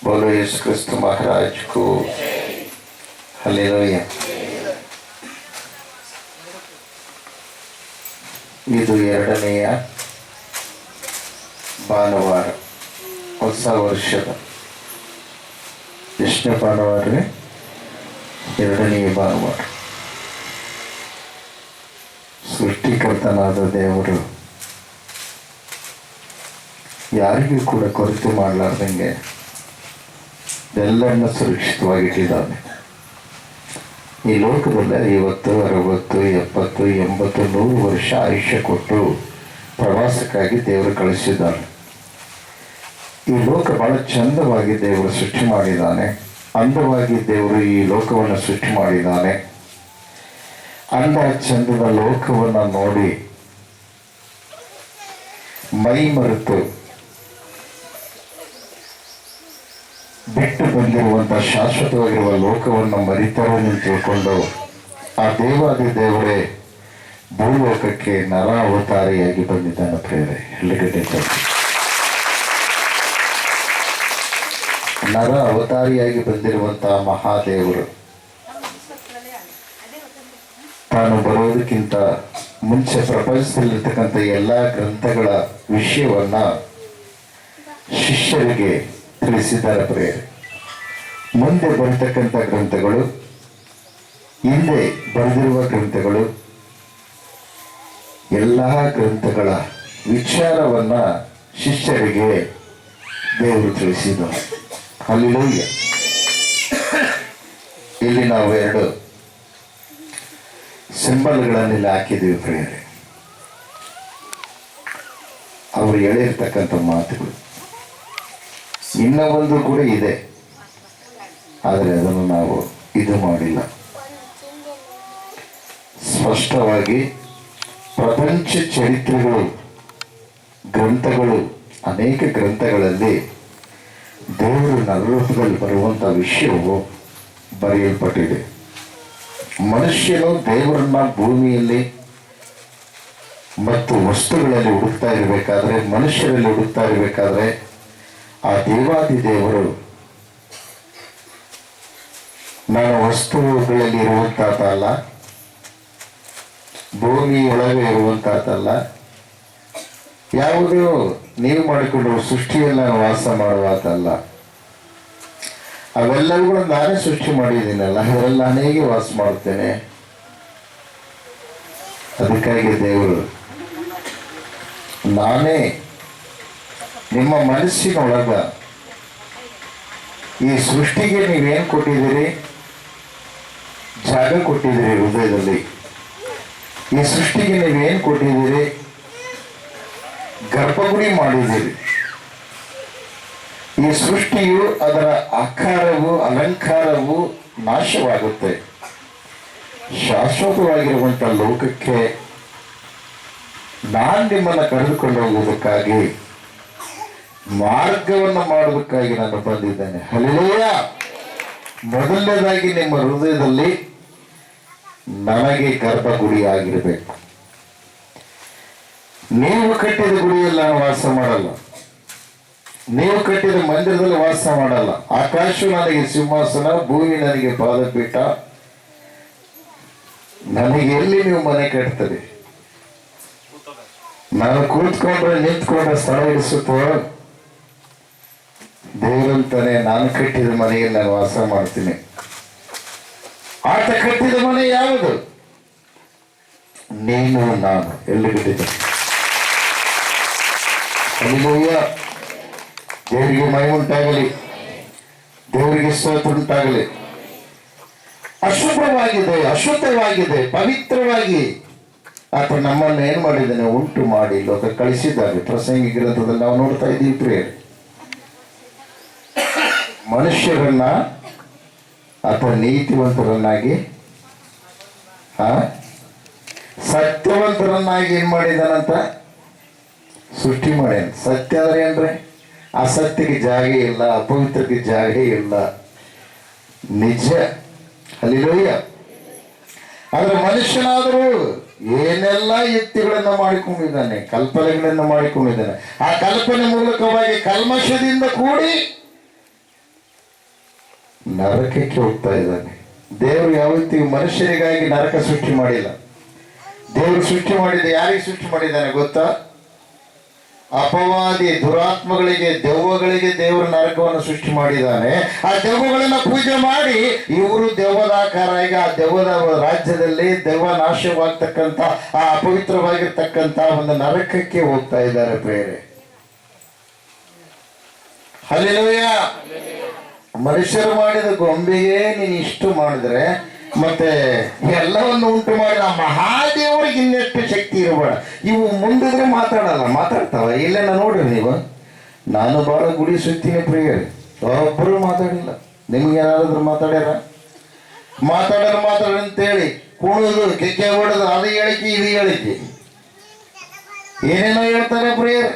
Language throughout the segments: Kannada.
बोलो यीशु क्रिस्त महाराज को हालेलूया। ಇದು ಎರಡನೆಯ ಭಾನುವಾರ, ಹೊಸ ವರ್ಷದ ಎಷ್ಟನೇ ಭಾನುವಾರ? ಎರಡನೆಯ ಭಾನುವಾರ. ಸೃಷ್ಟಿಕರ್ತನಾದ ದೇವರು ಯಾರಿಗೂ ಕೂಡ ಕೊರತೆ ಮಾಡಲಾರ್ದಂಗೆ ಎಲ್ಲರನ್ನ ಸುರಕ್ಷಿತವಾಗಿಟ್ಟಿದ್ದಾನೆ. ಈ ಲೋಕದಲ್ಲಿ 50, 60, 70, 80, 100 ವರ್ಷ ಆಯುಷ್ಯ ಕೊಟ್ಟು ಪ್ರವಾಸಕ್ಕಾಗಿ ದೇವರು ಕಳಿಸಿದ್ದಾನೆ. ಈ ಲೋಕ ಬಹಳ ಚಂದವಾಗಿ ದೇವರು ಸೃಷ್ಟಿ ಮಾಡಿದ್ದಾನೆ. ಅಂದವಾಗಿ ದೇವರು ಈ ಲೋಕವನ್ನು ಸೃಷ್ಟಿ ಮಾಡಿದ್ದಾನೆ. ಅಂದ ಚಂದದ ಲೋಕವನ್ನು ನೋಡಿ ಮೈ ಮರೆತು ಬಿಟ್ಟು ಬಂದಿರುವಂತಹ ಶಾಶ್ವತವಾಗಿರುವ ಲೋಕವನ್ನು ಮರಿತಾರೆ ಎಂದು ತಿಳ್ಕೊಂಡು ಆ ದೇವಾದಿ ದೇವರೇ ಭೂಲೋಕಕ್ಕೆ ನರ ಅವತಾರಿಯಾಗಿ ಬಂದಿದ್ದಾನೆ. ಪ್ರೇರೆ ಎಲ್ಲಿಗಡೆ ನರ ಅವತಾರಿಯಾಗಿ ಬಂದಿರುವಂತಹ ಮಹಾದೇವರು ತಾನು ಬರೋದಕ್ಕಿಂತ ಮುಂಚೆ ಪ್ರಪಂಚದಲ್ಲಿರ್ತಕ್ಕಂಥ ಎಲ್ಲ ಗ್ರಂಥಗಳ ವಿಷಯವನ್ನ ಶಿಷ್ಯರಿಗೆ ತಿಳಿಸಿದ್ದಾರೆ. ಪ್ರೇರೆ ಮುಂದೆ ಬರತಕ್ಕಂಥ ಗ್ರಂಥಗಳು, ಹಿಂದೆ ಬರೆದಿರುವ ಗ್ರಂಥಗಳು, ಎಲ್ಲ ಗ್ರಂಥಗಳ ವಿಚಾರವನ್ನ ಶಿಷ್ಯರಿಗೆ ದೇವರು ತಿಳಿಸಿದರು. ಹಲ್ಲೆಲೂಯ. ಇಲ್ಲಿ ನಾವು 2 ಸಿಂಬಲ್ಗಳನ್ನೆಲ್ಲ ಹಾಕಿದ್ದೀವಿ ಪ್ರೇರೆ. ಅವರು ಹೇಳಿರ್ತಕ್ಕಂಥ ಮಾತುಗಳು. ಇನ್ನ ಒಂದು ಕೂಡ ಇದೆ, ಆದರೆ ಅದನ್ನು ನಾವು ಇದು ಮಾಡಿಲ್ಲ. ಸ್ಪಷ್ಟವಾಗಿ ಪ್ರಪಂಚ ಚರಿತ್ರೆಗಳು, ಗ್ರಂಥಗಳು, ಅನೇಕ ಗ್ರಂಥಗಳಲ್ಲಿ ದೇವರು ನರರೂಪದಲ್ಲಿ ಬರುವಂಥ ವಿಷಯವು ಬರೆಯಲ್ಪಟ್ಟಿದೆ. ಮನುಷ್ಯನು ದೇವರನ್ನ ಭೂಮಿಯಲ್ಲಿ ಮತ್ತು ವಸ್ತುಗಳಲ್ಲಿ ಹುಡುಕ್ತಾ ಇರಬೇಕಾದ್ರೆ, ಮನುಷ್ಯರಲ್ಲಿ ಹುಡುಕ್ತಾ ಇರಬೇಕಾದ್ರೆ ಆ ದೇವಾದಿ ದೇವರು ನಾನು ವಸ್ತುಗಳಲ್ಲಿ ಇರುವಂತಹದ್ದಲ್ಲ, ಭೂಮಿಯೊಳಗೆ ಇರುವಂತಹದ್ದಲ್ಲ, ಯಾವುದೋ ನೀವು ಮಾಡಿಕೊಂಡು ಸೃಷ್ಟಿಯಲ್ಲಿ ನಾನು ವಾಸ ಮಾಡುವುದಲ್ಲ, ಅವೆಲ್ಲವುಗಳು ನಾನೇ ಸೃಷ್ಟಿ ಮಾಡಿದ್ದೀನಲ್ಲ, ಅದರಲ್ಲಿ ನಾನು ಹೇಗೆ ವಾಸ ಮಾಡ್ತೇನೆ? ಅದಕ್ಕಾಗಿ ದೇವರು ನಾನೇ ನಿಮ್ಮ ಮನಸ್ಸಿನೊಳಗ ಈ ಸೃಷ್ಟಿಗೆ ನೀವೇನು ಕೊಟ್ಟಿದ್ದೀರಿ? ಜಾಗ ಕೊಟ್ಟಿದ್ದೀರಿ. ಹೃದಯದಲ್ಲಿ ಈ ಸೃಷ್ಟಿಗೆ ನೀವೇನು ಕೊಟ್ಟಿದ್ದೀರಿ? ಗರ್ಭಗುಡಿ ಮಾಡಿದ್ದೀರಿ. ಈ ಸೃಷ್ಟಿಯು ಅದರ ಆಕಾರವು, ಅಲಂಕಾರವು ನಾಶವಾಗುತ್ತೆ. ಶಾಶ್ವತವಾಗಿರುವಂಥ ಲೋಕಕ್ಕೆ ನಾನು ನಿಮ್ಮನ್ನು ಕರೆದುಕೊಂಡು ಹೋಗುವುದಕ್ಕಾಗಿ, ಮಾರ್ಗವನ್ನು ಮಾಡುವುದಕ್ಕಾಗಿ ನಾನು ಬಂದಿದ್ದೇನೆ. ಹಲ್ಲೆಲೂಯಾ. ಮೊದಲನೇದಾಗಿ ನಿಮ್ಮ ಹೃದಯದಲ್ಲಿ ನನಗೆ ಗರ್ಭಗುಡಿ ಆಗಿರಬೇಕು. ನೀವು ಕಟ್ಟಿದ ಗುಡಿಯಲ್ಲಿ ನಾನು ವಾಸ ಮಾಡಲ್ಲ, ನೀವು ಕಟ್ಟಿದ ಮಂದಿರದಲ್ಲಿ ವಾಸ ಮಾಡಲ್ಲ. ಆಕಾಶವು ನನಗೆ ಸಿಂಹಾಸನ, ಭೂಮಿ ನನಗೆ ಪಾದಪೀಠ. ನನಗೆ ಎಲ್ಲಿ ನೀವು ಮನೆ ಕಟ್ತದೆ? ನಾನು ಕೂತ್ಕೊಂಡ್ರೆ ನಿಂತ್ಕೊಂಡ್ರೆ ಸ್ಥಳ ಹಿಡಿಸುತ್ತೋ? ದೇವರಂತಾನೆ ನಾನು ಕಟ್ಟಿದ ಮನೆಯಲ್ಲಿ ನಾನು ವಾಸ ಮಾಡ್ತೀನಿ. ಆತ ಕಟ್ಟಿದ ಮನೆ ಯಾವುದು? ನೀನು ನಾನು. ಎಲ್ಲಿ ಕಟ್ಟಿದ್ದೆ? ಹಲ್ಲೆಲೂಯಾ. ದೇವರಿಗೆ ಮಹಿಮೆ ಉಂಟಾಗಲಿ, ದೇವರಿಗೆ ಸ್ತೋತ್ರ ಉಂಟಾಗಲಿ. ಅಶುಭವಾಗಿದೆ, ಅಶುದ್ಧವಾಗಿದೆ, ಪವಿತ್ರವಾಗಿ ಆತ ನಮ್ಮನ್ನು ಏನು ಮಾಡಿದ್ದಾನೆ? ಉಂಟು ಮಾಡಿ ಲೋಕ ಕಳಿಸಿದ್ದಾರೆ. ಪ್ರಸಂಗಿ ಗ್ರಂಥದಲ್ಲಿ ನಾವು ನೋಡ್ತಾ ಇದ್ದೀವಿ ಪ್ರಿಯರೇ. ಮನುಷ್ಯರನ್ನ ಆತ ನೀತಿವಂತರನ್ನಾಗಿ, ಸತ್ಯವಂತರನ್ನಾಗಿ ಏನ್ ಮಾಡಿದಾನಂತ? ಸೃಷ್ಟಿ ಮಾಡ್ಯಾನ. ಸತ್ಯ ಅಂದ್ರೆ ಏನ್ರಿ? ಅಸತ್ಯಕ್ಕೆ ಜಾಗ ಇಲ್ಲ, ಅಪವಿತ್ರಕ್ಕೆ ಜಾಗ ಇಲ್ಲ, ನಿಜ. ಹಲ್ಲೆಲೂಯ. ಆದ್ರೆ ಮನುಷ್ಯನಾದರೂ ಏನೆಲ್ಲ ಯುಕ್ತಿಗಳನ್ನ ಮಾಡಿಕೊಂಡಿದ್ದಾನೆ, ಕಲ್ಪನೆಗಳನ್ನ ಮಾಡಿಕೊಂಡಿದ್ದಾನೆ. ಆ ಕಲ್ಪನೆ ಮೂಲಕವಾಗಿ ಕಲ್ಮಶದಿಂದ ಕೂಡಿ ನರಕಕ್ಕೆ ಹೋಗ್ತಾ ಇದ್ದಾನೆ. ದೇವರು ಯಾವತ್ತಿಗೂ ಮನುಷ್ಯರಿಗಾಗಿ ನರಕ ಸೃಷ್ಟಿ ಮಾಡಿಲ್ಲ. ದೇವರು ಸೃಷ್ಟಿ ಮಾಡಿದ ಯಾರಿಗೆ ಸೃಷ್ಟಿ ಮಾಡಿದ್ದಾನೆ ಗೊತ್ತಾ? ಅಪವಾದಿ ದುರಾತ್ಮಗಳಿಗೆ, ದೆವ್ವಗಳಿಗೆ ದೇವರು ನರಕವನ್ನು ಸೃಷ್ಟಿ ಮಾಡಿದ್ದಾನೆ. ಆ ದೆವ್ವಗಳನ್ನ ಪೂಜೆ ಮಾಡಿ ಇವರು ದೆವ್ವದ ಆಕಾರ ಆಗಿ ಆ ದೆವ್ವದ ರಾಜ್ಯದಲ್ಲಿ ದೆವ್ವ ನಾಶವಾಗ್ತಕ್ಕಂಥ ಆ ಅಪವಿತ್ರವಾಗಿರ್ತಕ್ಕಂಥ ಒಂದು ನರಕಕ್ಕೆ ಹೋಗ್ತಾ ಇದ್ದಾರೆ ಪ್ರೇರೆ. ಹಲ್ಲೆಲೂಯಾ. ಮನುಷ್ಯರು ಮಾಡಿದ ಗೊಂಬೆಗೆ ನೀನು ಇಷ್ಟು ಮಾಡಿದ್ರೆ ಮತ್ತೆ ಎಲ್ಲವನ್ನು ಉಂಟು ಮಾಡಿ ಆ ಮಹಾದೇವರಿಗೆ ಇನ್ನೆಷ್ಟು ಶಕ್ತಿ ಇರಬೇಡ. ಇವು ಮುಂದಿದ್ರೆ ಮಾತಾಡಲ್ಲ, ಮಾತಾಡ್ತಾವ. ಇಲ್ಲೇನ ನೋಡ್ರಿ ನೀವು, ನಾನು ಬಹಳ ಗುಡಿ ಸುತ್ತೀನಿ ಪ್ರಿಯರೇ, ಒಬ್ಬರು ಮಾತಾಡಿಲ್ಲ. ನಿಮ್ಗೆ ಯಾರಾದ್ರೂ ಮಾತಾಡ್ರಿ ಅಂತೇಳಿ ಕುಣಿದು ಕೆಕ್ಕೆ ಹೊಡೆದು ಅದು ಹೇಳಿಕೆ ಇದು ಹೇಳಿಕೆ ಏನೇನೋ ಹೇಳ್ತಾರೆ ಪ್ರಿಯರೇ.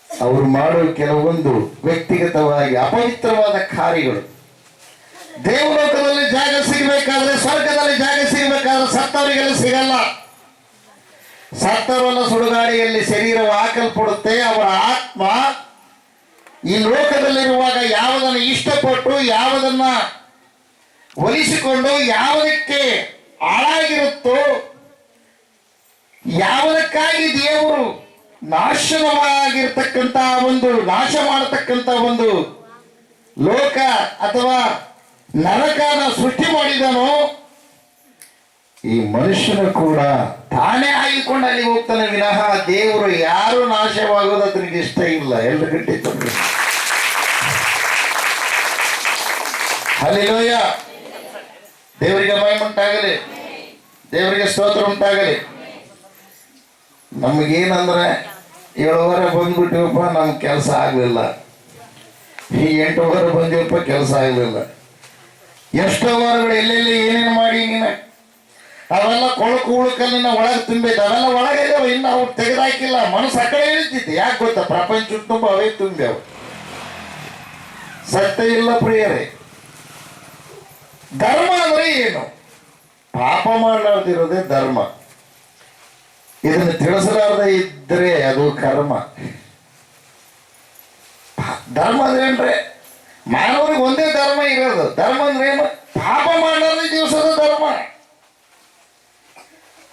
ಅವರು ಮಾಡುವ ಕೆಲವೊಂದು ವ್ಯಕ್ತಿಗತವಾಗಿ ಅಪವಿತ್ರವಾದ ಕಾರ್ಯಗಳು. ದೇವಲೋಕದಲ್ಲಿ ಜಾಗ ಸಿಗಬೇಕಾದ್ರೆ, ಸ್ವರ್ಗದಲ್ಲಿ ಜಾಗ ಸಿಗಬೇಕಾದ್ರೆ ಸತ್ತವರಿಗೆಲ್ಲ ಸಿಗಲ್ಲ. ಸತ್ತವರನ್ನ ಸುಡುಗಾಡಿಯಲ್ಲಿ ಶರೀರವು ಹಾಕಲ್ಪಡುತ್ತೆ. ಅವರ ಆತ್ಮ ಈ ಲೋಕದಲ್ಲಿರುವಾಗ ಯಾವುದನ್ನು ಇಷ್ಟಪಟ್ಟು, ಯಾವುದನ್ನ ಒಲಿಸಿಕೊಂಡು, ಯಾವುದಕ್ಕೆ ಹಾಳಾಗಿರುತ್ತೋ, ಯಾವುದಕ್ಕಾಗಿ ದೇವರು ನಾಶ ಮಾಡತಕ್ಕಂಥ ಒಂದು ಲೋಕ ಅಥವಾ ನರಕನ ಸೃಷ್ಟಿ ಮಾಡಿದನೋ, ಈ ಮನುಷ್ಯನು ಕೂಡ ತಾನೇ ಆಗಿಕೊಂಡು ಅಲ್ಲಿ ಹೋಗ್ತಾನೆ ವಿನಃ ದೇವರು ಯಾರು ನಾಶವಾಗೋದು ಅದನಿಗೆ ಇಷ್ಟ ಇಲ್ಲ. ಎಲ್ರು ಗಟ್ಟಿ ತಂದ್ರೆ ಹಲ್ಲೆಲೂಯ. ದೇವರಿಗೆ ಮಹಿಮೆ ಉಂಟಾಗಲಿ, ದೇವರಿಗೆ ಸ್ತೋತ್ರ ಉಂಟಾಗಲಿ. ನಮಗೇನಂದ್ರೆ 7 ಬಂದ್ಬಿಟ್ಟಿವಪ್ಪ, ನಮ್ಗೆ ಕೆಲಸ ಆಗಲಿಲ್ಲ. ಈ 8 ಬಂದಿವಪ್ಪ, ಕೆಲಸ ಆಗಲಿಲ್ಲ. ಎಷ್ಟೋ ವಾರಗಳು ಎಲ್ಲೆಲ್ಲಿ ಏನೇನು ಮಾಡಿ ನೀನು ಅವೆಲ್ಲ ಕೊಳಕು ಉಳುಕಲ್ಲಿನ ಒಳಗೆ ತುಂಬಿದ್ದ, ಅವೆಲ್ಲ ಒಳಗೆ ಇದಾವೆ, ಇನ್ನು ಅವ್ರು ತೆಗೆದಾಕಿಲ್ಲ. ಮನಸ್ಸು ಆ ಕಡೆ ಇಳಿತಿತ್ತು. ಯಾಕೆ ಗೊತ್ತಾ? ಪ್ರಪಂಚ ತುಂಬ ಅವೇ ತುಂಬ್ಯಾವ. ಸತ್ಯ ಇಲ್ಲ ಪ್ರಿಯರೇ. ಧರ್ಮ ಅಂದ್ರೆ ಏನು? ಪಾಪ ಮಾಡಲಾರ್ದಿರೋದೇ ಧರ್ಮ. ಇದನ್ನು ತಿಳಿಸಲಾರ್ದ ಇದ್ರೆ ಅದು ಕರ್ಮ. ಧರ್ಮ ಅಂದ್ರೆ ಏನ್ರೆ? ಮಾನವರಿಗೆ ಒಂದೇ ಧರ್ಮ ಇರೋದು. ಧರ್ಮ ಅಂದ್ರೆ ಏನು? ಪಾಪ ಮಾಡಲಾರ್ದ ದಿವಸದ ಧರ್ಮ.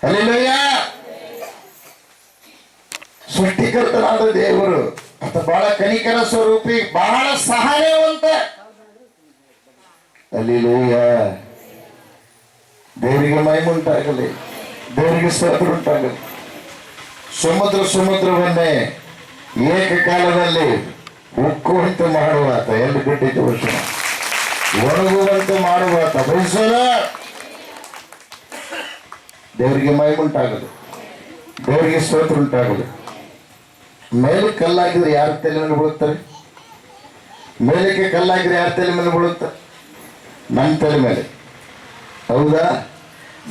ಹಲ್ಲೆಲೂಯ. ಸೃಷ್ಟಿಕರ್ತನಾದ ದೇವರು ಆತ ಬಹಳ ಕನಿಕರ ಸ್ವರೂಪಿ, ಬಹಳ ಸಹಾಯವಂತ. ಹಲ್ಲೆಲೂಯ. ದೇವರಿಗೆ ಮಹಿಮೆ ಉಂಟಾಗಲಿ, ದೇವರಿಗೆ ಸ್ತೋತ್ರ ಉಂಟಾಗಲಿ. ಸಮುದ್ರವನ್ನೇ ಏಕಕಾಲದಲ್ಲಿ ಉಕ್ಕುವಂತೆ ಮಾಡುವಾತ, ಎಲ್ಲಿ ಬಿಟ್ಟಿದ್ದು ವರ್ಷ ಒಣಗುವಂತೆ ಮಾಡುವಾತ. ಬಯಸೋಣ. ದೇವರಿಗೆ ಮಹಿಮೆ ಉಂಟಾಗಲಿ, ದೇವರಿಗೆ ಸ್ತೋತ್ರ ಉಂಟಾಗಲಿ. ಮೇಲೆ ಕಲ್ಲಾಕಿದ್ರೆ ಯಾರ ತಲೆ ಮೇಲೆ ಬೀಳುತ್ತಾರೆ? ಮೇಲಕ್ಕೆ ಕಲ್ಲಾಕಿದ್ರೆ ಯಾರ ತಲೆ ಮೇಲೆ ಬೀಳುತ್ತೆ? ನನ್ನ ತಲೆ ಮೇಲೆ. ಹೌದಾ?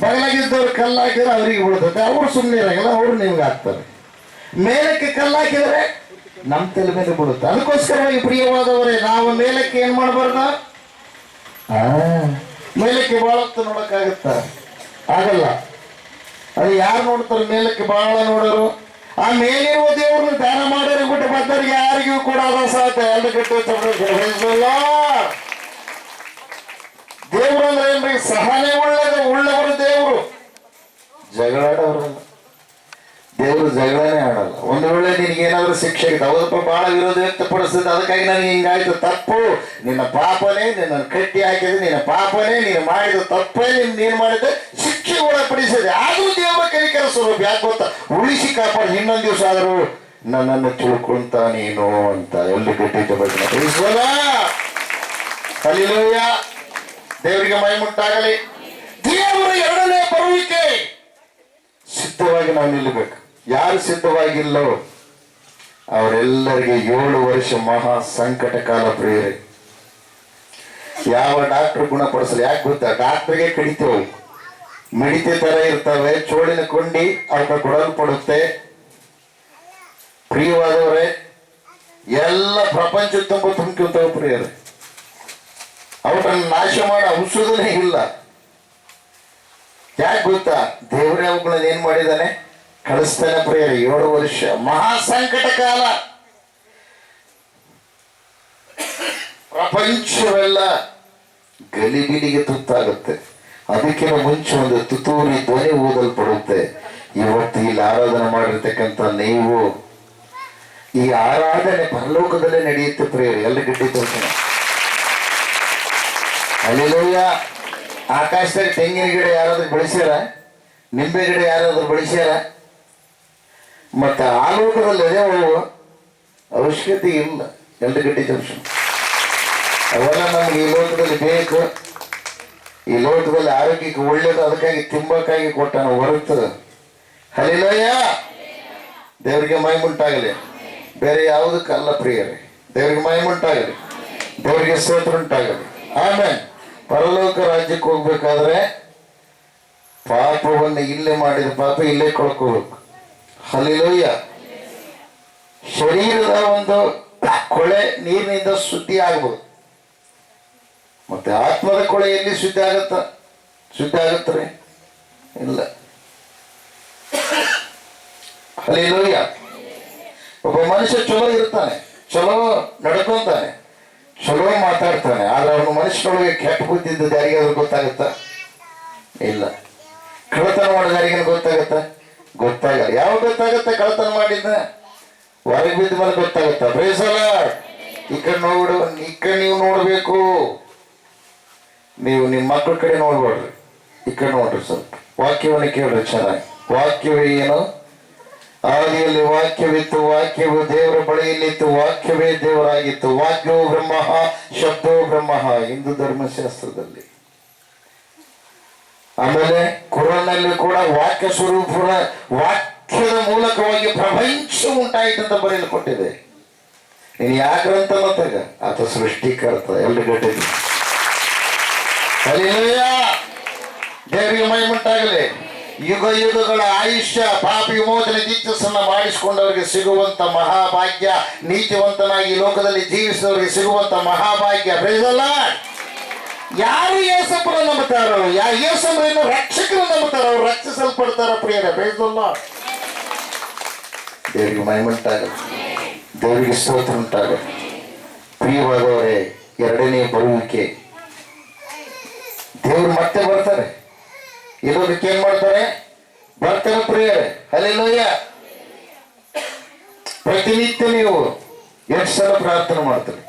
ಬಗಲಾಗಿದ್ದವ್ರು ಕಲ್ಲಾಕಿದ್ರೆ ಅವರಿಗೆ ಬೀಳ್ತದೆ, ಅವ್ರು ಸುಮ್ಮನೆ ಇರಂಗಿಲ್ಲ, ಅವರು ನಿಮ್ಗೆ ಹಾಕ್ತಾರೆ. ಮೇಲಕ್ಕೆ ಕಲ್ಲಾಕಿದ್ರೆ ನಮ್ಮ ತಲೆ ಮೇಲೆ ಬೀಳುತ್ತೆ. ಅದಕ್ಕೋಸ್ಕರವಾಗಿ ಪ್ರಿಯವಾದವರೇ, ನಾವು ಮೇಲಕ್ಕೆ ಏನ್ ಮಾಡಬಾರ್ದ? ಮೇಲಕ್ಕೆ ಬಹಳ ಹೊತ್ತು ನೋಡಕ್ಕಾಗತ್ತ? ಆಗಲ್ಲ. ಅದು ಯಾರು ನೋಡ್ತಾರೆ? ಮೇಲಕ್ಕೆ ಬಹಳ ನೋಡೋರು. ಆ ಮೇಲಿರುವ ದೇವ್ರನ್ನ ಧ್ಯಾನ ಮಾಡೋರು ಬಿಟ್ಟು ಬಂದವ್ರಿಗೆ ಯಾರಿಗೂ ಕೂಡ ಅದ ಸಾಧ್ಯ. ಎಲ್ಲ ಗಟ್ಟಿ ದೇವ್ರು ಅಂದ್ರೆ ಏನ್ರಿ? ಸಹನೆ ಉಳ್ಳವರು ದೇವರು. ಜಗಳಾಡೋರಲ್ಲ. ದೇವರು ಜಗಳನೇ ಆಡಲ್ಲ. ಒಂದು ವೇಳೆ ನಿನಗೇನಾದ್ರೂ ಶಿಕ್ಷೆ ಆಗಿದೆ, ಹೌದಪ್ಪ ಬಹಳ ವಿರೋಧ ವ್ಯಕ್ತಪಡಿಸ್ತದೆ, ಅದಕ್ಕಾಗಿ ನನಗೆ ಹಿಂಗಾಯ್ತು, ತಪ್ಪು ನಿನ್ನ ಪಾಪನೇ, ನಿನ್ನ ಕಟ್ಟಿ ಹಾಕಿದೆ ನಿನ್ನ ಪಾಪನೇ, ನೀನು ಮಾಡಿದ ತಪ್ಪೇ, ನೀನು ಮಾಡಿದ ಶಿಕ್ಷೆ ಒಳಪಡಿಸಿದೆ. ಆದ್ರೂ ದೇವರ ಕನಿಕರ ಸ್ವರೂಪ. ಯಾಕೆ ಗೊತ್ತಾ? ಉಳಿಸಿ ಕಾಪಾಡಿ. ಇನ್ನೊಂದು ದಿವಸ ಆದರೂ ನನ್ನನ್ನು ತಿಳ್ಕೊಂತ ನೀನು ಅಂತ ಎಲ್ಲಿ ಗಟ್ಟಿದ್ದ ಬಗ್ಗೆ ಹಲ್ಲೆಲೂಯ. ದೇವರಿಗೆ ಮಹಿಮೆ ಉಂಟಾಗಲಿ. ದೇವರ ಎರಡನೇ ಬರುವಿಕೆ ಸಿದ್ಧವಾಗಿ ನಾವು ನಿಲ್ಲಬೇಕು. ಯಾರು ಸಿದ್ಧವಾಗಿಲ್ಲೋ ಅವರೆಲ್ಲರಿಗೆ 7 ವರ್ಷ ಮಹಾ ಸಂಕಟ ಕಾಲ ಪ್ರಿಯರೇ. ಯಾವ ಡಾಕ್ಟರ್ ಗುಣಪಡಿಸಲಿ. ಯಾಕೆ ಗೊತ್ತಾ? ಡಾಕ್ಟರ್ಗೆ ಕಡಿತೇವೆ, ಮಿಡಿತೆ ತರ ಇರ್ತವೆ, ಚೋಳಿನ ಕೊಂಡಿ ಅವಕ್ಕೆ ಕೊಡಲ್ಪಡುತ್ತೆ. ಪ್ರಿಯವಾದವರೇ, ಎಲ್ಲ ಪ್ರಪಂಚ ತುಂಬ ತುಂಬಿಕೊಂತವೆ ಪ್ರಿಯರೇ. ಅವರನ್ನು ನಾಶ ಮಾಡೋ ಔಷಧನೇ ಇಲ್ಲ. ಯಾಕೆ ಗೊತ್ತಾ? ದೇವರೇ ಅವುಗಳನ್ನ ಏನ್ ಮಾಡಿದಾನೆ? ಕಳಿಸ್ತಾನೆ ಪ್ರಿಯರೇ. 7 ವರ್ಷ ಮಹಾ ಸಂಕಟ ಕಾಲ. ಪ್ರಪಂಚವೆಲ್ಲ ಗಲಿಬಿಲಿಗೆ ತುತ್ತಾಗುತ್ತೆ. ಅದಕ್ಕಿಂತ ಮುಂಚೆ ಒಂದು ತುತ್ತೂರಿ ಧ್ವನಿ ಓದಲ್ಪಡುತ್ತೆ. ಇವತ್ತು ಇಲ್ಲಿ ಆರಾಧನೆ ಮಾಡಿರ್ತಕ್ಕಂಥ ನೀವು, ಈ ಆರಾಧನೆ ಪರಲೋಕದಲ್ಲೇ ನಡೆಯುತ್ತೆ ಪ್ರಿಯರೇ. ಎಲ್ಲ ಗಟ್ಟಿ ತೋರಿಸೋಣ. ಅಲ್ಲೆಲ್ಲೂಯ್ಯ. ಆಕಾಶದಲ್ಲಿ ತೆಂಗಿನ ಗಿಡ ಯಾರಾದ್ರೂ ಬೆಳೆಸ್ಯಾರ? ನಿಂಬೆ ಗಿಡ ಯಾರಾದ್ರೂ ಬೆಳೆಸ್ಯಾರ? ಮತ್ತೆ ಆ ಲೋಕದಲ್ಲಿ ಅದೇ ಅವಶ್ಯಕತೆ ಇಲ್ಲ. ಎಲ್ಲ ಗಟ್ಟಿ ತೋರಿಸೋಣ. ಅವೆಲ್ಲ ನಮ್ಗೆ ಈ ಲೋಕದಲ್ಲಿ ಬೇಕು, ಈ ಲೋಕದಲ್ಲಿ ಆರೋಗ್ಯಕ್ಕೆ ಒಳ್ಳೇದು, ಅದಕ್ಕಾಗಿ ತಿಂಬಕ್ಕಾಗಿ ಕೊಟ್ಟಾನ ಹೊರತು. ಹಲ್ಲೆಲೂಯಾ. ದೇವರಿಗೆ ಮಹಿಮುಂಟಾಗಲಿ. ಬೇರೆ ಯಾವುದಕ್ಕಲ್ಲ ಪ್ರಿಯರೇ. ದೇವರಿಗೆ ಮಹಿಮುಂಟಾಗಲಿ, ದೇವರಿಗೆ ಸ್ತೋತ್ರ ಉಂಟಾಗಲಿ. ಆಮೇಲೆ ಪರಲೋಕ ರಾಜ್ಯಕ್ಕೆ ಹೋಗ್ಬೇಕಾದ್ರೆ ಪಾಪವನ್ನು ಇಲ್ಲೇ ಮಾಡಿದ ಪಾಪ ಇಲ್ಲೇ ಕಳ್ಕೋಬೇಕು. ಹಲ್ಲೆಲೂಯಾ. ಶರೀರದ ಒಂದು ಕೊಳೆ ನೀರಿನಿಂದ ಶುದ್ಧಿ ಆಗ್ಬೋದು, ಮತ್ತೆ ಆತ್ಮದ ಕೊಳೆ ಎಲ್ಲಿ ಶುದ್ಧಿ ಆಗುತ್ತಾರೆ? ಇಲ್ಲ. ಹಲ್ಲೆಲೂಯಾ. ಒಬ್ಬ ಮನುಷ್ಯ ಚಲೋ ಇರ್ತಾನೆ, ಚಲೋ ನಡ್ಕೊಂತಾನೆ, ಚಲೋ ಮಾತಾಡ್ತಾನೆ, ಆದ್ರೆ ಅವನು ಮನುಷ್ಯನೊಳಗೆ ಕೆಟ್ಟ ಬುದ್ಧಿದ್ದು ಯಾರಿಗಾದ್ರೂ ಗೊತ್ತಾಗುತ್ತಾ? ಇಲ್ಲ. ಕಳ್ಳತನ ಮಾಡೋ ಯಾರಿಗೇನು ಗೊತ್ತಾಗಲ್ಲ. ಯಾವಾಗ ಗೊತ್ತಾಗುತ್ತೆ? ಕಳ್ಳತನ ಮಾಡಿದ್ದ ಹೊರಗೆ ಬಿದ್ದ ಮೇಲೆ ಗೊತ್ತಾಗುತ್ತಾ? Praise the Lord. ಈ ಕಡೆ ನೀವು ನೋಡ್ಬೇಕು. ನೀವು ನಿಮ್ಮ ಮಕ್ಕಳ ಕಡೆ ನೋಡ್ಬೇಡ್ರಿ, ಈ ಕಡೆ ನೋಡ್ರಿ. ಸ್ವಲ್ಪ ವಾಕ್ಯವನ್ನು ಕೇಳ್ರಿ ಚೆನ್ನಾಗಿ. ವಾಕ್ಯವೇ ಏನು? ಆದಿಯಲ್ಲಿ ವಾಕ್ಯವಿತ್ತು, ವಾಕ್ಯವು ದೇವರ ಬಳಿಯಲ್ಲಿತ್ತು, ವಾಕ್ಯವೇ ದೇವರಾಗಿತ್ತು, ವಾಕ್ಯವೋ ಬ್ರಹ್ಮ, ಶಬ್ದವೋ ಬ್ರಹ್ಮ. ಹಿಂದೂ ಧರ್ಮಶಾಸ್ತ್ರದಲ್ಲಿ. ಆಮೇಲೆ ಕುರಾನ್ನಲ್ಲಿ ಕೂಡ ವಾಕ್ಯ ಸ್ವರೂಪದ ವಾಕ್ಯದ ಮೂಲಕವಾಗಿ ಪ್ರಪಂಚ ಉಂಟಾಯಿತಂತ ಬರೆಯಲ್ಪಟ್ಟಿದೆ. ನೀನು ಯಾಕ್ರಂತ ಮತ್ತಾಗ ಆತ ಸೃಷ್ಟಿಕರ್ತ. ಎಲ್ಲ ಗಟ್ಟಿದೆ. ಹಲ್ಲೆಲೂಯಾ. ದೇವರಿಗೆ ಮಹಿಮುಂಟಾಗಲಿ. ಯುಗ ಯುಗಗಳ ಆಯುಷ್ಯ ಪಾಪ ವಿಮೋಚನೆ ದೀಕ್ಷಸನ್ನ ಮಾಡಿಸಿಕೊಂಡವರಿಗೆ ಸಿಗುವಂತ ಮಹಾಭಾಗ್ಯ, ನೀತಿವಂತನಾಗಿ ಲೋಕದಲ್ಲಿ ಜೀವಿಸಿದವರಿಗೆ ಸಿಗುವಂತ ಮಹಾಭಾಗ್ಯ. Price the lord. ಯಾರು ಯೇಸಪ್ಪನ ನಂಬುತ್ತಾರೋ, ಯೇಸಪ್ಪನ ರಕ್ಷಕರು ನಂಬುತ್ತಾರೋ ಅವ್ರು ರಕ್ಷಿಸಲ್ಪಡ್ತಾರ ಪ್ರಿಯರೇ. Praise the Lord. ದೇವರಿಗೆ ಮಹಿಮುಂಟಾಗಲಿ, ದೇವರಿಗೆ ಸ್ತೋತ್ರ ಉಂಟಾಗಲಿ. ಪ್ರಿಯವಾದವರೇ, ಎರಡನೇ ಬರುವಿಕೆ ದೇವರು ಮತ್ತೆ ಬರ್ತಾರೆ. ಇರೋದಕ್ಕೆ ಏನ್ ಮಾಡ್ತಾರೆ? ಬರ್ತಾರೆ ಪ್ರಿಯರೇ. ಹಲ್ಲೆಲೂಯಾ. ಪ್ರತಿನಿತ್ಯ ನೀವು ಎಷ್ಟು ಸಲ ಪ್ರಾರ್ಥನೆ ಮಾಡ್ತೀರಿ?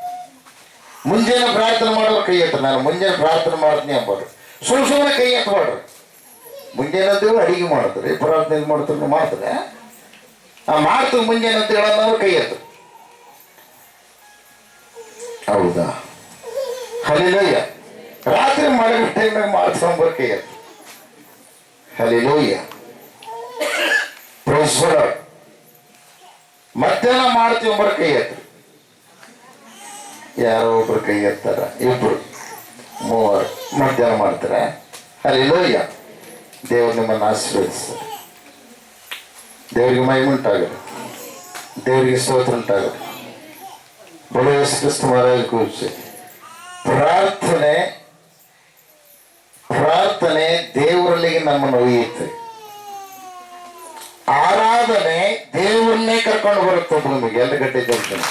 ಮುಂಜಾನೆ ಪ್ರಾರ್ಥನೆ ಮಾಡೋರು ಕೈ ಎತ್ತ. ನಾನು ಮುಂಜಾನೆ ಪ್ರಾರ್ಥನೆ ಮಾಡ್ತೀನಿ ಅಂಬೋದು ಸುಮ್ಮನೆ ಕೈ ಎತ್ತಬೇಡ್ರಿ. ಮುಂಜಾನೆ ಅಂತೇಳಿ ಅಡಿಗೆ ಮಾಡ್ತಾರೆ, ಪ್ರಾರ್ಥನೆ ಮಾಡ್ತಾರೆ, ಮಾಡ್ತಾರೆ. ಮಾಡ್ತೀವಿ ಮುಂಜಾನೆ ಅಂತ ಹೇಳೋದವ್ರು ಕೈ ಎತ್ತು. ಹೌದಾ? ಹಲ್ಲೆಲೂಯಾ. ರಾತ್ರಿ ಮಳೆ ಟೈಮ್ನಾಗ ಮಾಡ್ಸ್ಕೊಂಬರ್ ಕೈ ಎತ್ತು. ಹಲ್ಲೆಲೂಯಾ. Praise the Lord. ಮಧ್ಯಾಹ್ನ ಮಾಡ್ತೀವಿ ಒಬ್ಬರು ಕೈ ಎತ್ತು. ಯಾರೋ ಒಬ್ರು ಕೈ ಎತ್ತಾರ, ಇಬ್ರು ಮೂವರು ಮಧ್ಯಾಹ್ನ ಮಾಡ್ತಾರೆ. ಹಲ್ಲೆಲೂಯಾ. ದೇವರು ನಿಮ್ಮನ್ನು ಆಶೀರ್ವದಿಸ್ತಾರೆ. ದೇವರಿಗೆ ಮಹಿಮುಂಟಾಗಲಿ, ದೇವರಿಗೆ ಸ್ತೋತ್ರ ಉಂಟಾಗಲಿ. ಬೋಲೋ ಯೇಸು ಕ್ರಿಸ್ತ ಮಹಾರಾಜ ಕೂರ್ಚಿ. ಪ್ರಾರ್ಥನೆ ದೇವರಲ್ಲಿಗೆ ನಮ್ಮನ್ನು ಒಯ್ಯುತ್ತೆ. ಆರಾಧನೆ ದೇವರನ್ನೇ ಕರ್ಕೊಂಡು ಬರುತ್ತೆ ಭೂಮಿಗೆ. ಎಲ್ಲ ಗಟ್ಟಿ ತೋರಿಸ್ತೀನಿ.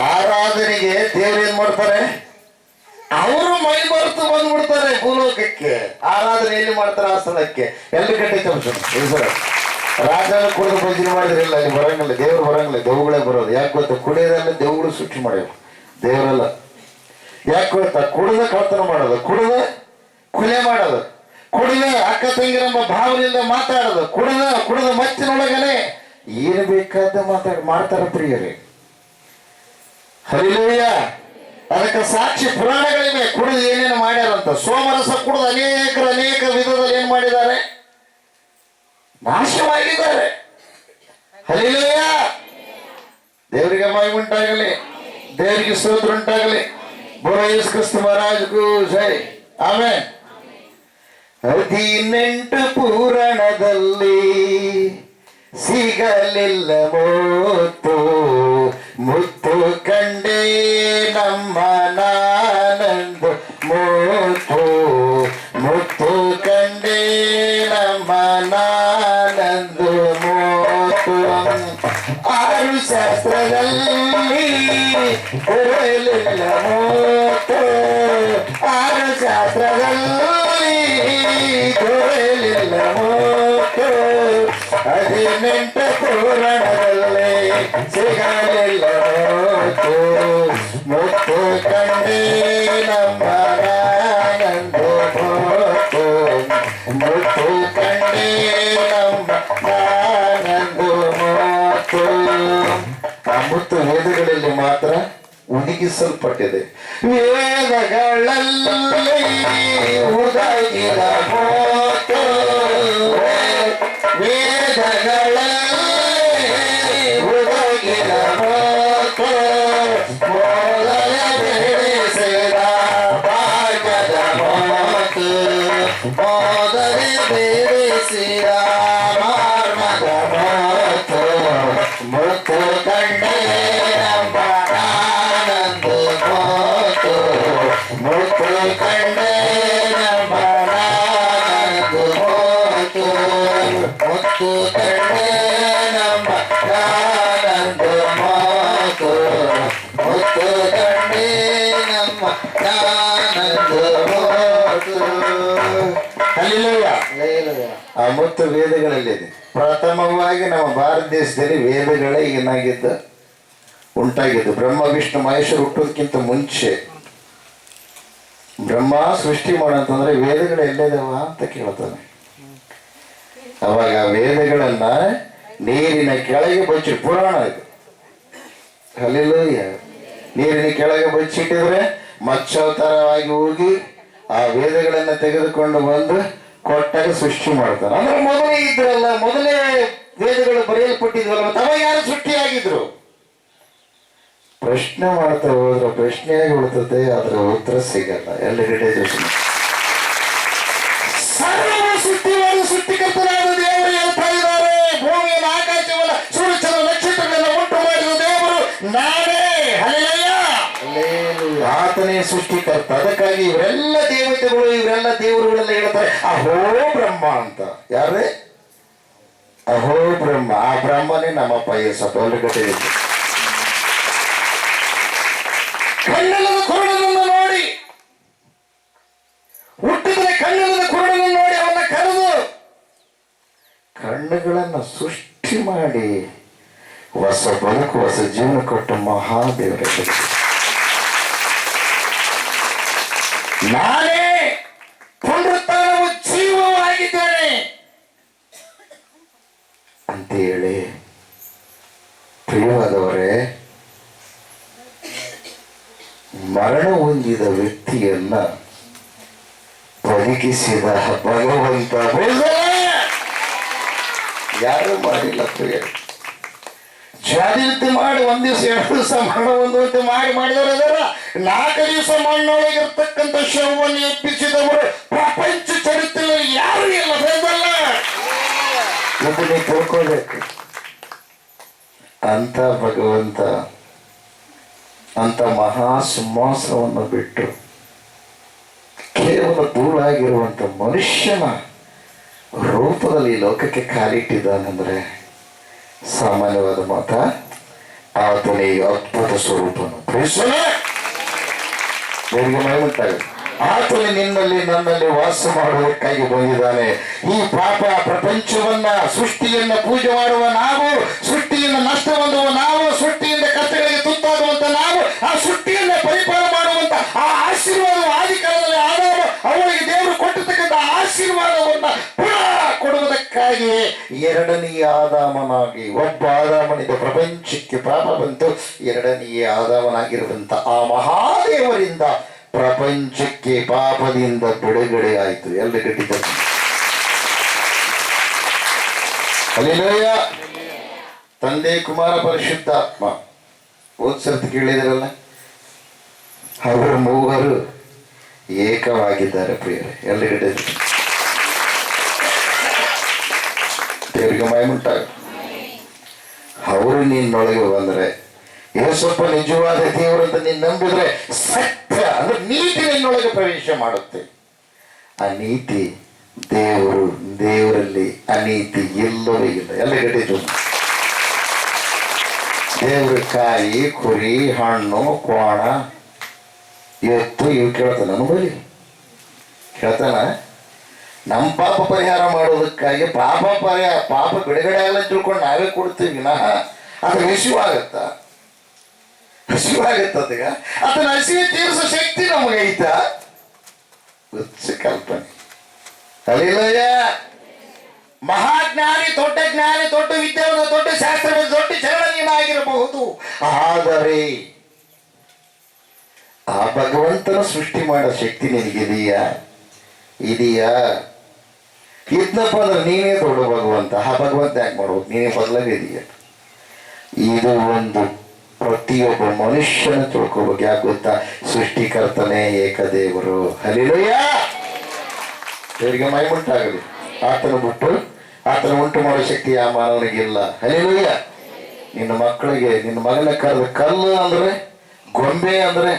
ಆರಾಧನೆಗೆ ದೇವ್ರು ಏನ್ ಮಾಡ್ತಾರೆ? ಅವರು ಮೈ ಮರೆತು ಬಂದ್ಬಿಡ್ತಾರೆ ಭೂಲೋಕಕ್ಕೆ. ಆರಾಧನೆ ಎಲ್ಲಿ ಮಾಡ್ತಾರೆ? ಆ ಸ್ಥಳಕ್ಕೆ. ಎಲ್ಲ ಗಟ್ಟಿ ತೋರಿಸ್ತೀನಿ. ರಾಜನ ಕುಡಿದು ಭಜನೆ ಮಾಡಿದ್ರಿಲ್ಲ, ಅಲ್ಲಿ ಬರಂಗಿಲ್ಲ, ದೇವ್ರು ಬರಂಗಿಲ್ಲ, ದೇವುಗಳೇ ಬರೋದು. ಯಾಕೆ ಗೊತ್ತಾ? ಕುಡಿಯೋದಲ್ಲ ದೇವುಗಳು ಸೃಷ್ಟಿ ಮಾಡ್ಯಾವ, ದೇವರಲ್ಲ. ಯಾಕೆ ಗೊತ್ತಾ? ಕುಡಿದ ಕಳ್ತನ ಮಾಡೋದು, ಕುಡಿದ ಕೊಲೆ ಮಾಡೋದು, ಕುಡಿದ ಅಕ್ಕ ತಂಗಿರಂಬ ಭಾವನೆಯಿಂದ ಮಾತಾಡೋದು, ಕುಡಿದ ಮತ್ತಿನೊಳಗನೆ ಏನು ಬೇಕಾದ ಮಾಡ್ತಾರ ಪ್ರಿಯರೇ. ಹಲ್ಲೆಲೂಯಾ. ಅದಕ್ಕೆ ಸಾಕ್ಷಿ ಪುರಾಣಗಳಿವೆ. ಕುಡಿದು ಏನೇನು ಮಾಡ್ಯಾರಂತ. ಸೋಮರಸ ಕುಡಿದು ಅನೇಕ ವಿಧದಲ್ಲಿ ಏನ್ ಮಾಡಿದ್ದಾರೆ? ನಾಶವಾಗಿದ್ದಾರೆ. ಹಲ್ಲೆಲೂಯಾ. ದೇವರಿಗೆ ಮಹಿಮುಂಟಾಗಲಿ, ದೇವರಿಗೆ ಸ್ತೋತ್ರ ಉಂಟಾಗಲಿ. ಬೋಲೋ ಯೇಸು ಕ್ರಿಸ್ತ ಮಹಾರಾಜಗೂ ಜೈ. ಆಮೆನ್. 18 ಪುರಾಣದಲ್ಲಿ ಸಿಗಲಿಲ್ಲ ಮುತ್ತು ಕಂಡೇ ನಮ್ಮ ನಾನಂದು ಮುತ್ತು ಕಂಡೇ ನಮ್ಮ ನಾನಂದು ಆರು ಶಾಸ್ತ್ರದಲ್ಲಿ ದೊರೆಯಲಿಲ್ಲ ಮೂತು, ಆರು ಶಾಸ್ತ್ರದಲ್ಲಿ ದೊರೆಯಲಿಲ್ಲ ಮೂತು, 18 ಪುರಾಣದಲ್ಲಿ ಸಿಗಲಿಲ್ಲ ಮೂತು, ಮುತ್ತು ಕಂಡೇ ನಮ್ಮ ನಾನಂದು ಮೂತು, ಮುತ್ತು ಕಂಡೇ ನಮ್ಮ ನಾನಂದು ಮೂತು. ಆ ಮುತ್ತು ವೇದಗಳಲ್ಲಿ ಮಾತ್ರ ಒದಗಿಸಲ್ಪಟ್ಟಿದೆ. ವೇದಗಳಲ್ಲಿ ಉದಗಿದ ಮೂತು, ವೇದಗಳಲ್ಲಿ ಉದಗಿದ ಮೂತು, ಮೊದಲ ಬೆಳೆಸಿದ ಭಾಗ್ಯದ ಮೂತು, ಮೊದಲ ಬೆಳೆಸಿದ ಮಾರ್ಮದ ಮೂತು, ಮುತ್ತು ಕಂಡೇ ನಮ್ಮ ಆನಂದ ಮೂತು, ಮುತ್ತು ಕಂಡೇ ನಮ್ಮ ಆನಂದ ಮೂತು, ಮುತ್ತು ಕಂಡೇ ನಮ್ಮ ಆನಂದ ಮೂತು, ಮುತ್ತು ಕಂಡೇ ನಮ್ಮ ಆನಂದ ಮೂತು. ಹಲ್ಲೆಲೂಯಾ. ಆ ಮುತ್ತು ವೇದಗಳಲ್ಲಿದೆ. ಪ್ರಥಮವಾಗಿ ನಮ್ಮ ಭಾರತ ದೇಶದಲ್ಲಿ ವೇದಗಳೇ ಉಂಟಾಗಿದ್ದು. ಬ್ರಹ್ಮ ವಿಷ್ಣು ಮಹೇಶ್ವರ ಹುಟ್ಟೋದಕ್ಕಿಂತ ಮುಂಚೆ ಬ್ರಹ್ಮ ಸೃಷ್ಟಿ ಮಾಡಂತಂದ್ರೆ ವೇದಗಳು ಎಲ್ಲಿದಾವ ಅಂತ ಕೇಳ್ತಾನೆ. ಅವಾಗ ವೇದಗಳನ್ನ ನೀರಿನ ಕೆಳಗೆ ಬಚ್ಚಿ, ಪುರಾಣ ಇದು, ಹಲ್ಲೆಲೂಯಾ. ನೀರಿನ ಕೆಳಗೆ ಬಚ್ಚಿಟ್ಟಿದ್ರೆ ಮತ್ಸ್ಯಾವತಾರವಾಗಿ ಹೋಗಿ ಆ ವೇದಗಳನ್ನ ತೆಗೆದುಕೊಂಡು ಬಂದು ಕೊಟ್ಟಾಗ ಸೃಷ್ಟಿ ಮಾಡ್ತಾನೆ. ಅಂದ್ರೆ ಮೊದಲೇ ಇದ್ರಲ್ಲ, ಮೊದಲೇ ವೇದಗಳು ಬರೆಯಲ್ಪಟ್ಟಿದ್ವಲ್ಲ, ಮತ್ತೆ ಅವಾಗ ಯಾರು ಸೃಷ್ಟಿಯಾಗಿದ್ರು? ಪ್ರಶ್ನೆ ಮಾಡ್ತಾ ಹೋದ್ರೆ ಪ್ರಶ್ನೆಯಾಗಿ ಉಳಿತದೆ, ಅದರ ಉತ್ತರ ಸಿಗಲ್ಲ. ಎಲ್ಲೆಡೆ ಸರ್ವ ಸೃಷ್ಟಿಕರ್ತನಾದ ದೇವರು ಹೇಳ್ತಾ ಇದ್ದಾರೆ, ಭೂಮಿಯನ್ನು ಆಕಾಶವನ್ನ ಸೂರ್ಯಚಂದ್ರ ನಕ್ಷತ್ರಗಳನ್ನ ಉಂಟು ಮಾಡಿದ ದೇವರು ನಾನೇ. ಹಲ್ಲೆಲೂಯಾ. ಆತನೇ ಸೃಷ್ಟಿಕರ್ತ. ಅದಕ್ಕಾಗಿ ಇವರೆಲ್ಲ ದೇವತೆಗಳು, ಇವರೆಲ್ಲ ದೇವರುಗಳೆಲ್ಲ ಹೇಳ್ತಾರೆ ಅಹೋ ಬ್ರಹ್ಮ ಅಂತ. ಯಾರೇ? ಅಹೋ ಬ್ರಹ್ಮ. ಆ ಬ್ರಹ್ಮನೇ ನಮ್ಮಪ್ಪ ಯೇಸಪ್ಪ. ಒಳಗಡೆ ಕಣ್ಣಲ್ಲದ ಕುರುಡನನ್ನು ನೋಡಿ, ಹುಟ್ಟಿದರೆ ಕಣ್ಣಲ್ಲದ ಕುರುಡನನ್ನು ನೋಡಿ ಅವನ್ನ ಕರೆದು ಕಣ್ಣುಗಳನ್ನ ಸೃಷ್ಟಿ ಮಾಡಿ ಹೊಸ ಬದುಕು, ಹೊಸ ಜೀವನ ಕೊಟ್ಟ ಮಹಾದೇವರ. ನಾನೇ ಪುನರುತ್ಥಾನವು ಜೀವವಾಗಿದ್ದೇನೆ ಅಂತೇಳಿ, ಪ್ರಿಯವಾದವರೇ, ಮರಣ ಹೊಂದಿದ ವ್ಯಕ್ತಿಯನ್ನ ಬದುಕಿಸಿದ ಭಗವಂತ ಯಾರು ಮಾಡಿಲ್ಲ. ಪ್ರಿಯ ಜಾತಿವೃತ್ತಿ ಮಾಡಿ 1 ದಿವಸ 2 ದಿವಸ ಮರಣ ಹೊಂದುವಂತೆ ಮಾಡಿದವರ 4 ದಿವಸ ಮಣ್ಣೊಳಗಿರ್ತಕ್ಕಂಥ ಶವವನ್ನು ಎಬ್ಬಿಸಿದವರು ಪ್ರಪಂಚ ಚರಿತ್ರೆಯಲ್ಲಿ ಯಾರು ಇಲ್ಲ. ಬೇದಲ್ಲ ಇದು ನೀವು ತಿಳ್ಕೊಳ್ಬೇಕು. ಅಂತ ಭಗವಂತ ಅಂತ ಮಹಾ ಸಿಂಹಾಸನವನ್ನು ಬಿಟ್ಟು ಕೇವಲ ಧೂಳಾಗಿರುವಂತ ಮನುಷ್ಯನ ರೂಪದಲ್ಲಿ ಲೋಕಕ್ಕೆ ಕಾಲಿಟ್ಟಿದ್ದಾನೆಂದ್ರೆ ಸಾಮಾನ್ಯವಾದ ಮಾತ. ಆತನೇ ಅದ್ಭುತ ಸ್ವರೂಪನು. ದೇವರಿಗೆ ಮಹಿಮೆಯುಂಟಾಗಲಿ. ಆತನೇ ನಿನ್ನಲ್ಲಿ ನನ್ನಲ್ಲಿ ವಾಸ ಮಾಡುವುದಕ್ಕಾಗಿ ಬಂದಿದ್ದಾನೆ. ಈ ಪಾಪ ಪ್ರಪಂಚವನ್ನ, ಸೃಷ್ಟಿಯನ್ನ ಪೂಜೆ ಮಾಡುವ ನಾವು, ಸೃಷ್ಟಿಯಿಂದ ನಷ್ಟ ಹೊಂದುವ ನಾವು, ಸೃಷ್ಟಿಯಿಂದ ಕಷ್ಟಗಳಿಗೆ ತುತ್ತಾಗುವಂತ ನಾವು, ಆ ಸೃಷ್ಟಿಯನ್ನ ಪರಿಪಾಲನೆ ಮಾಡುವಂತ ಆ ಆಶೀರ್ವಾದ ಆದಿಕಾಲದಲ್ಲಿ ಆದಾಮ ಅವಳಿಗೆ ದೇವರು ಕೊಟ್ಟಿರ್ತಕ್ಕಂಥ ಆಶೀರ್ವಾದವನ್ನ ಪುನಃ ಕೊಡುವುದಕ್ಕಾಗಿ ಎರಡನೆಯ ಆದಾಮನಾಗಿ, ಒಬ್ಬ ಆದಾಮನಿಂದ ಪ್ರಪಂಚಕ್ಕೆ ಪಾಪ ಬಂತು, ಎರಡನೆಯ ಆದಾಮನಾಗಿರುವಂತ ಆ ಮಹಾದೇವರಿಂದ ಪ್ರಪಂಚಕ್ಕೆ ಪಾಪದಿಂದ ಬಿಡುಗಡೆ ಆಯಿತು. ಎಲ್ಲ ಗಟ್ಟಿದ್ದಾರೆ. ಹಲ್ಲೆಲೂಯಾ. ತಂದೆ, ಕುಮಾರ, ಪರಿಶುದ್ಧಾತ್ಮ. ಓದ್ಸರ್ತಿ ಕೇಳಿದ್ರಲ್ಲ, ಅವರು ಮೂವರು ಏಕವಾಗಿದ್ದಾರೆ. ಪ್ರಿಯರೇ, ಎಲ್ಲ ಗಟ್ಟಿದ್ದಾರೆ. ದೇವರಿಗೆ ಮಹಿಮೆಯುಂಟಾಗ. ಅವರು ನಿನ್ನೊಳಗೆ ಬಂದ್ರೆ, ಯೇಸಪ್ಪ ನಿಜವಾದ ದೇವರಂತ ನೀನು ನಂಬಿದ್ರೆ, ಸತ್ಯ ಅಂದ್ರೆ ನೀತಿ ನಿನ್ನೊಳಗೆ ಪ್ರವೇಶ ಮಾಡುತ್ತೆ. ಆ ನೀತಿ ದೇವರು, ದೇವರಲ್ಲಿ ಅನೀತಿ ಎಲ್ಲವೂ ಇಲ್ಲ. ಎಲ್ಲ ಗಟ್ಟಿದ್ರು. ದೇವ್ರ ಕಾಯಿ ಕುರಿ ಹಣ್ಣು ಕೋಣ ಎತ್ತು ಇವು ಕೇಳ್ತಾನ ಬರೀ ಕೇಳ್ತಾನ. ನಮ್ಮ ಪಾಪ ಪರಿಹಾರ ಮಾಡೋದಕ್ಕಾಗಿ ಪಾಪ ಬಿಡುಗಡೆ ಆಗಲ್ಲ ತಿಳ್ಕೊಂಡು ನಾವೇ ಕೊಡ್ತೀವಿ ವಿನಃ ಅದು ಹಸಿವಾಗತ್ತ ಅದೀಗ ಅದನ್ನ ಹಸಿವೆ ತೀರಿಸೋ ಶಕ್ತಿ ನಮಗೆ ಐತ ಹುಚ್ಚ ಕಲ್ಪನೆ. ಅಲ್ಲಿಲ್ಲಯ್ಯ ಮಹಾಜ್ಞಾನಿ ದೊಡ್ಡ ಜ್ಞಾನಿ ದೊಡ್ಡ ವಿದ್ಯಾವಂತ ದೊಡ್ಡ ಶಾಸ್ತ್ರದ ದೊಡ್ಡ ಚರಣೀಯನಾಗಿರಬಹುದು, ಆದರೆ ಆ ಭಗವಂತನ ಸೃಷ್ಟಿ ಮಾಡೋ ಶಕ್ತಿ ನಿನಗಿದೆಯಾ? ಇದ್ನಪ್ಪ ಅಂದ್ರೆ ನೀನೇ ದೊಡ್ಡ ಭಗವಂತ. ಆ ಭಗವಂತ ಯಾಕೆ ಮಾಡ್ಬೇಕು? ನೀನೇ ಬದಲಾಗಿದೀಯ. ಇದು ಒಂದು ಪ್ರತಿಯೊಬ್ಬ ಮನುಷ್ಯನ ತಿಳ್ಕೋಬೇಕು. ಯಾಕೆ ಗೊತ್ತಾ? ಸೃಷ್ಟಿಕರ್ತನೇ ಏಕದೇವರು. ಹಲ್ಲೆಲೂಯಾ. ದೇವರಿಗೆ ಮಹಿಮುಂಟಾಗಲಿ. ಆತನ ಉಂಟು ಮಾಡೋ ಶಕ್ತಿ ಆ ಮಾನವನಿಗಿಲ್ಲ. ಹಲ್ಲೆಲೂಯಾ. ನಿನ್ನ ಮಕ್ಕಳಿಗೆ ನಿನ್ನ ಮಗನ ಕರೆದ ಕಲ್ಲು ಅಂದ್ರೆ ಗೊಂಬೆ ಅಂದ್ರೆ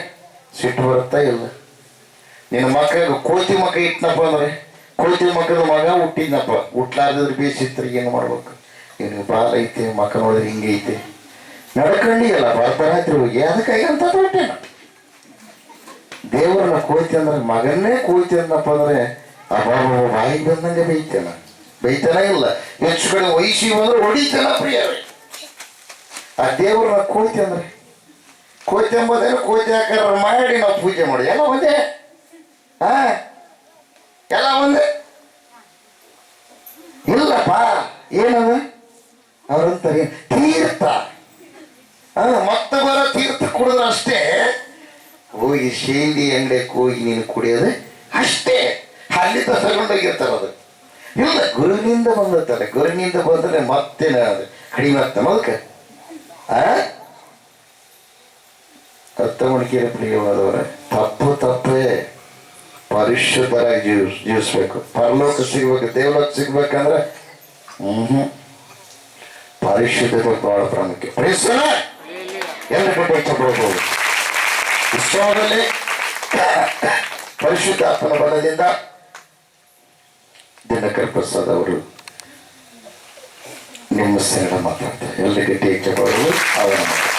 ಸಿಟ್ಟು ಬರುತ್ತಾ ಇಲ್ಲ? ನಿನ್ನ ಮಕ್ಕಳಿಗೆ ಕೋತಿ ಮಕ್ಕ ಇಟ್ಟನಪ್ಪ ಅಂದ್ರೆ ಕೋತಿ ಮಕ್ಕದ ಮಗ ಹುಟ್ಟಿದ್ನಪ್ಪ, ಹುಟ್ಲಾರ್ದ್ರೆ ಬೇಸಿತ್ರಿ ಏನು ಮಾಡ್ಬೇಕು? ನಿನಗೆ ಬಾಲ ಐತೆ, ಮಕ್ಕ ನೋಡಿದ್ರೆ ಹಿಂಗೆ ಐತೆ, ನಡ್ಕೊಂಡಿಯಲ್ಲ ಬರ್ತಾರಾತ್ರಿ ಹೋಗಿ ಅದಕ್ಕಾಗಿ ಅಂತ ಹೊಟ್ಟೆನ ದೇವ್ರನ್ನ ಕೋತಿ ಅಂದ್ರೆ ಮಗನ್ನೇ ಕೋತಿ ಅಂದಪ್ಪ ಅಂದ್ರೆ ಅಬ್ಬಾಬ ಬಾಯಿಗೆ ಬಂದಂಗೆ ಬೈತಾನ ಇಲ್ಲ. ಹೆಚ್ಚು ಕಡೆ ವಯಸ್ಸಿ ಬಂದ್ರೆ ಹೊಡಿತಾನ ಪ್ರಿಯವೇ. ಆ ದೇವ್ರನ್ನ ಕೋತಿ ಅಂದ್ರೆ ಕೋತಿ ಎಂಬುದೇನು ಕೋತಿ ಆಕಾರ ಮಾಡಿ ನಾವು ಪೂಜೆ ಮಾಡಿ ಎಲ್ಲ ಒಂದೇ. ಎಲ್ಲ ಒಂದೇ ಇಲ್ಲಪ್ಪ. ಏನದ ಅವ್ರಂತಾರೆ ತೀರ್ಥ. ಮತ್ತೆ ಬರೋ ತೀರ್ಥ ಕುಡಿದ್ರೆ ಅಷ್ಟೇ. ಹೋಗಿ ಶೇಂದಿ ಅಂಗಡಿಗೆ ಹೋಗಿ ನೀನು ಕುಡಿಯೋದು ಅಷ್ಟೇ. ಅಲ್ಲಿ ತಗೊಂಡೋಗಿರ್ತಾರ. ಅದು ಇಲ್ಲ ಗುರುವಿನಿಂದ ಬಂದಿರ್ತಾರೆ. ಗುರುವಿನಿಂದ ಬಂದ್ರೆ ಮತ್ತೆ ಕಡಿಮೆ ಆಗ್ತಾನ ಅದಕ್ಕೆ. ಅರ್ಥ ಮಾಡ್ಕೀರ ಪ್ರಿಯವಾದವರ, ತಪ್ಪೇ ಪರಿಶುದ್ಧರಾಗಿ ಜೀವಿಸ್ಬೇಕು. ಪರಲೋಕ ಸಿಗ್ಬೇಕು, ದೇವಲೋಕ ಸಿಗ್ಬೇಕಂದ್ರೆ ಪರಿಶುದ್ಧತೆ ಬಹಳ ಪ್ರಾಮುಖ್ಯ. ಎಲ್ಲ ಕಡೆ ಇಷ್ಟಪಡಬಹುದು. ವಿಶ್ವದಲ್ಲಿ ಪರಿಶುದ್ಧಾತ್ಮನ ಬಲದಿಂದ ದಿನಕರ್ ಪ್ರಸಾದ್ ಅವರು ನಿಮ್ಮ ಸೇರ ಮಾತಾಡ್ತಾರೆ. ಎಲ್ಲ ಗಟ್ಟಿ ಇಷ್ಟಪಡೋದು ಅವರ ಮಾತಾಡ್ತಾರೆ.